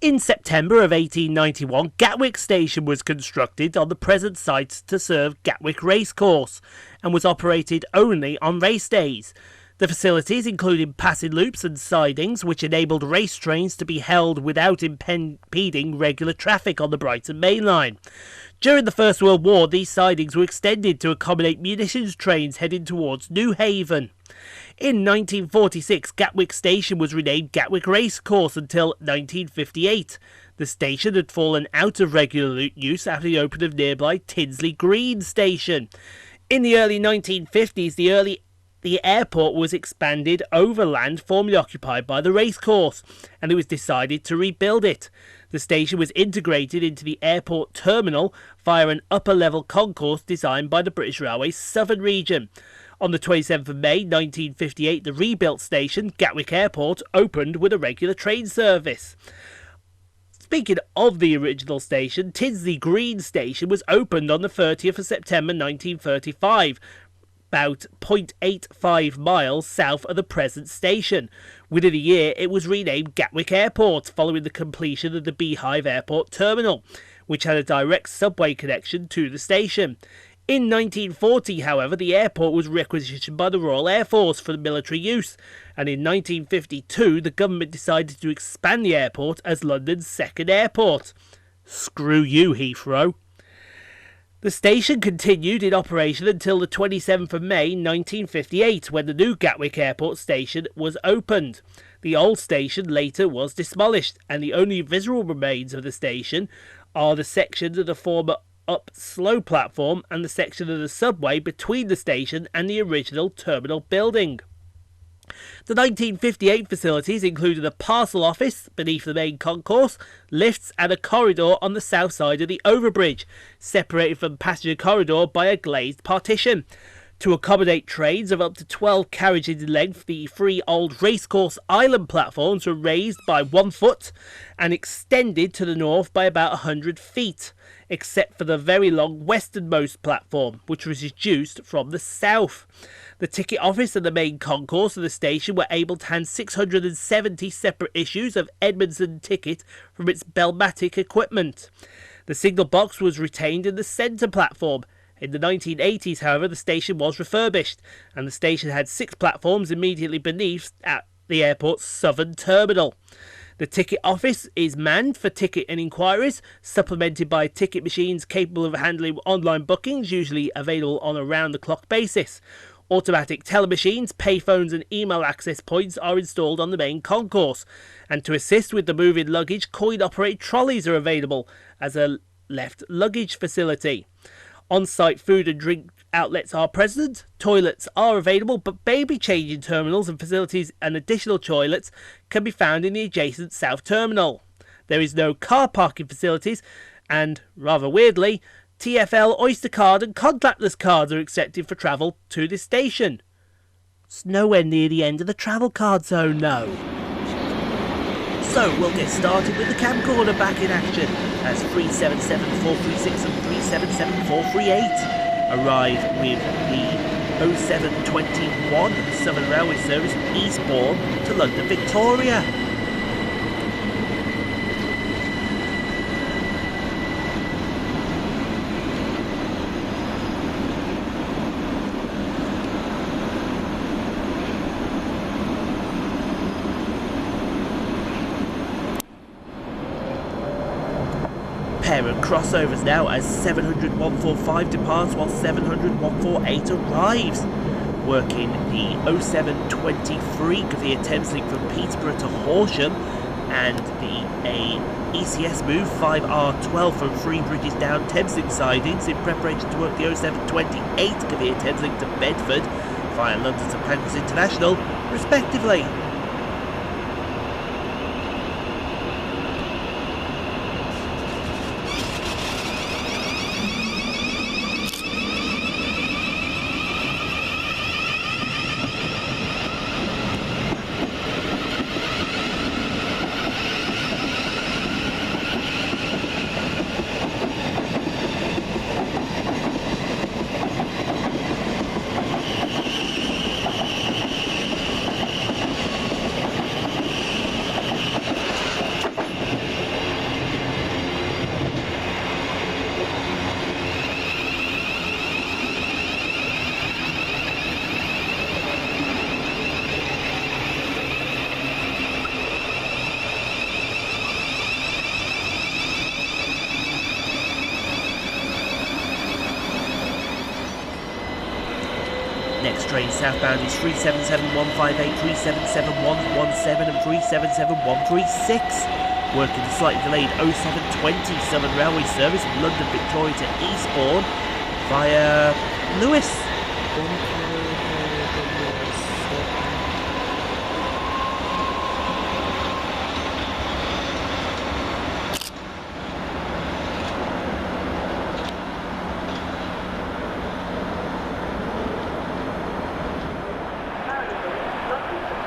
In September of 1891, Gatwick Station was constructed on the present site to serve Gatwick Racecourse and was operated only on race days. The facilities included passing loops and sidings, which enabled race trains to be held without impeding regular traffic on the Brighton Mainline. During the First World War, these sidings were extended to accommodate munitions trains heading towards New Haven. In 1946, Gatwick Station was renamed Gatwick Racecourse until 1958. The station had fallen out of regular use after the opening of nearby Tinsley Green Station. In the early 1950s, the airport was expanded over land formerly occupied by the racecourse, and it was decided to rebuild it. The station was integrated into the airport terminal via an upper-level concourse designed by the British Railways Southern Region. On the 27th of May 1958, the rebuilt station, Gatwick Airport, opened with a regular train service. Speaking of the original station, Tinsley Green Station was opened on the 30th of September 1935, about 0.85 miles south of the present station. Within a year, it was renamed Gatwick Airport, following the completion of the Beehive Airport Terminal, which had a direct subway connection to the station. In 1940, however, the airport was requisitioned by the Royal Air Force for military use, and in 1952 the government decided to expand the airport as London's second airport. Screw you, Heathrow. The station continued in operation until the 27th of May 1958, when the new Gatwick Airport station was opened. The old station later was demolished, and the only visible remains of the station are the sections of the former up-slow platform and the section of the subway between the station and the original terminal building. The 1958 facilities included a parcel office beneath the main concourse, lifts and a corridor on the south side of the overbridge, separated from passenger corridor by a glazed partition. To accommodate trains of up to 12 carriages in length, the three old racecourse island platforms were raised by 1 foot and extended to the north by about 100 feet, except for the very long westernmost platform, which was reduced from the south. The ticket office and the main concourse of the station were able to hand 670 separate issues of Edmondson ticket from its Belmatic equipment. The signal box was retained in the centre platform. In the 1980s, however, the station was refurbished, and the station had 6 platforms immediately beneath at the airport's southern terminal. The ticket office is manned for ticket and inquiries, supplemented by ticket machines capable of handling online bookings, usually available on a round-the-clock basis. Automatic telemachines, payphones and email access points are installed on the main concourse, and to assist with the moving luggage, coin-operated trolleys are available as a left luggage facility. On-site food and drink outlets are present, toilets are available, but baby changing terminals and facilities and additional toilets can be found in the adjacent South Terminal. There is no car parking facilities, and, rather weirdly, TfL Oyster card and contactless cards are accepted for travel to this station. It's nowhere near the end of the travel card zone, no. So we'll get started with the camcorder back in action as 377436 and 377438 arrive with the 0721 Southern Railway service from Eastbourne to London Victoria. Parent crossovers now as 700-145 departs while 700-148 arrives. Working the 0723 Govia Thameslink from Peterborough to Horsham and the ECS move 5R12 from Three Bridges down Thameslink sidings in preparation to work the 0728 Govia Thameslink to Bedford via London to Pancras International respectively. train southbound is 377158, 377117 and 377136. Working the slightly delayed 0720 Southern Railway service from London Victoria to Eastbourne via Lewis.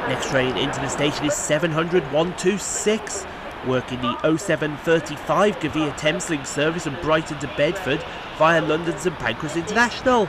Next train into the station is 700-126, working the 0735 Govia Thameslink service from Brighton to Bedford via London St Pancras International.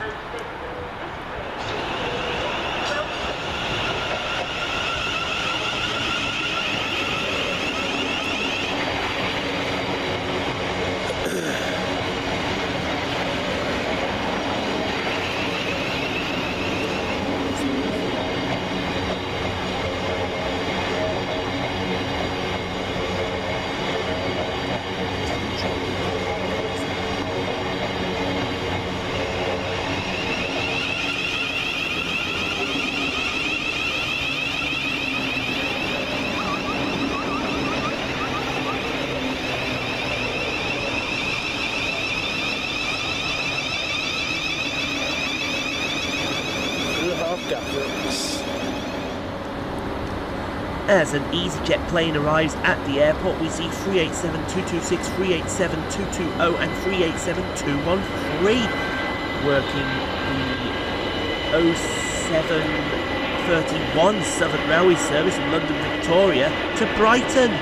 As an EasyJet plane arrives at the airport, we see 387226, 387220 and 387213 working the 0731 Southern Railway service from London Victoria to Brighton.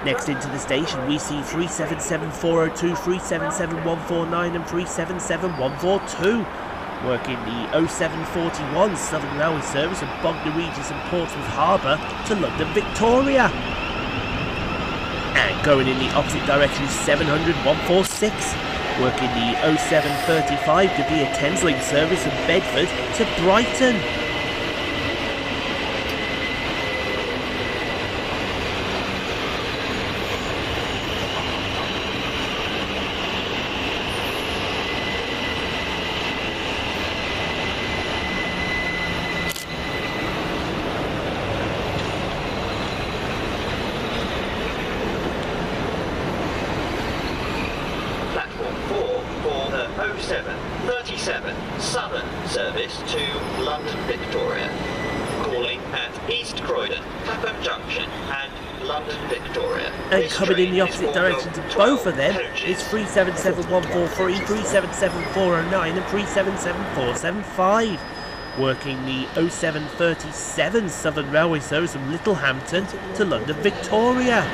Next into the station we see 377402, 377149 and 377142 working the 0741 Southern Railway service from Bognor Regis and Portsmouth Harbour to London Victoria. And going in the opposite direction is 700-146 working the 0735 Govia Thameslink service from Bedford to Brighton. Platform 4 for the 0737 Southern service to London Victoria. Calling at East Croydon, Clapham Junction and London Victoria. And coming in the opposite direction to both of them is 377143, 377409 and 377475. Working the 0737 Southern Railway service from Littlehampton to London Victoria.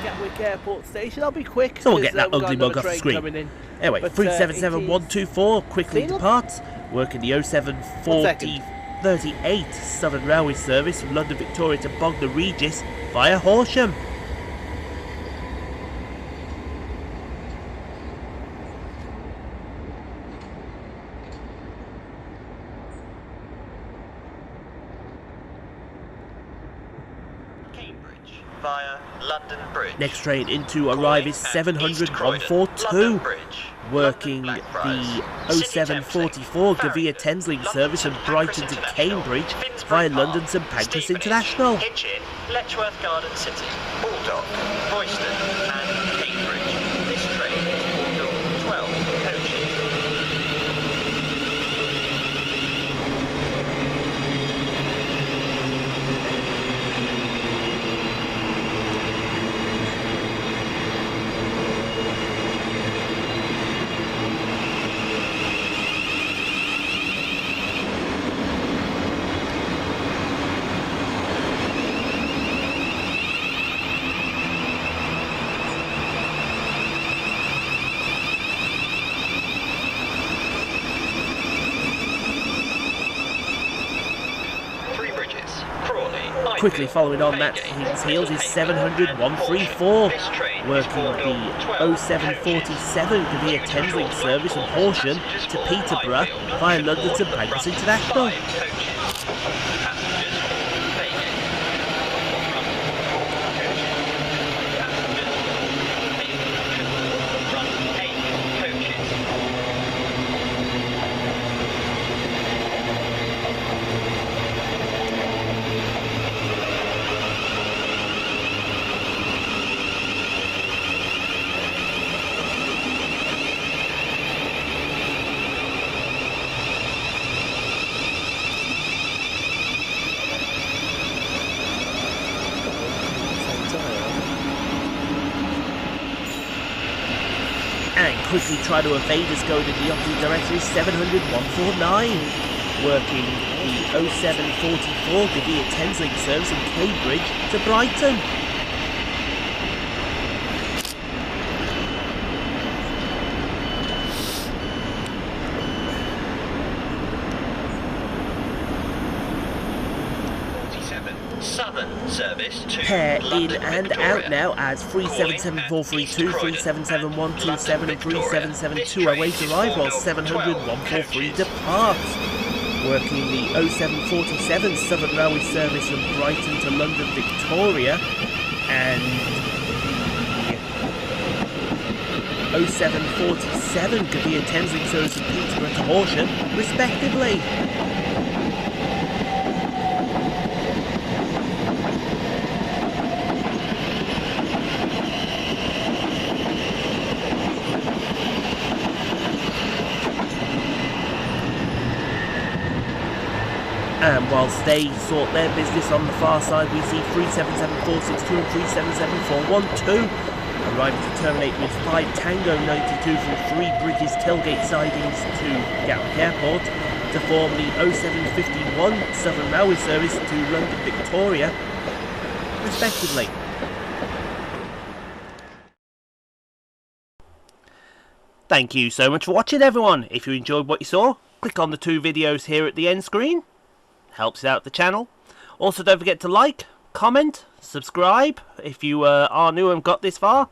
Gatwick Airport station. I'll be quick. So we'll get that ugly mug off the screen. Anyway, 377124 quickly departs, working the 074038 Southern Railway service from London Victoria to Bognor Regis via Horsham. Via London Bridge. Next train in to arrive is 700-142, working the 0744 Govia Thameslink service from Brighton to Cambridge via London St Pancras International. Letchworth Garden City, Baldock, Royston and Cambridge. This train will do 12 coaches. Quickly following on Matt's heels is 700 134, working the 0747 Govia Thameslink service from Horsham to Peterborough via London to Pancras International. And quickly try to evade us going in the opposite direction is 700 149, working the 0744 Govia Thameslink service from Cambridge to Brighton. Southern service to Pair London in and Victoria. out now as 377432, 377127 and 377208 arrive while 700 143 departs. Working the 0747 Southern Railway service from Brighton to London Victoria and 0747 Govia Thameslink service from Peterborough to Horsham respectively. And whilst they sort their business on the far side, we see 377462 and 377412 arriving to terminate with 5 Tango 92 from 3 Bridges tailgate sidings to Gatwick Airport to form the 0751 Southern Railway service to London Victoria, respectively. Thank you so much for watching, everyone. If you enjoyed what you saw, click on the 2 videos here at the end screen. Helps out the channel. Also, don't forget to like, comment, subscribe if you are new and got this far.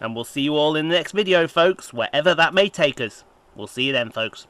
And we'll see you all in the next video, folks, wherever that may take us. We'll see you then, folks.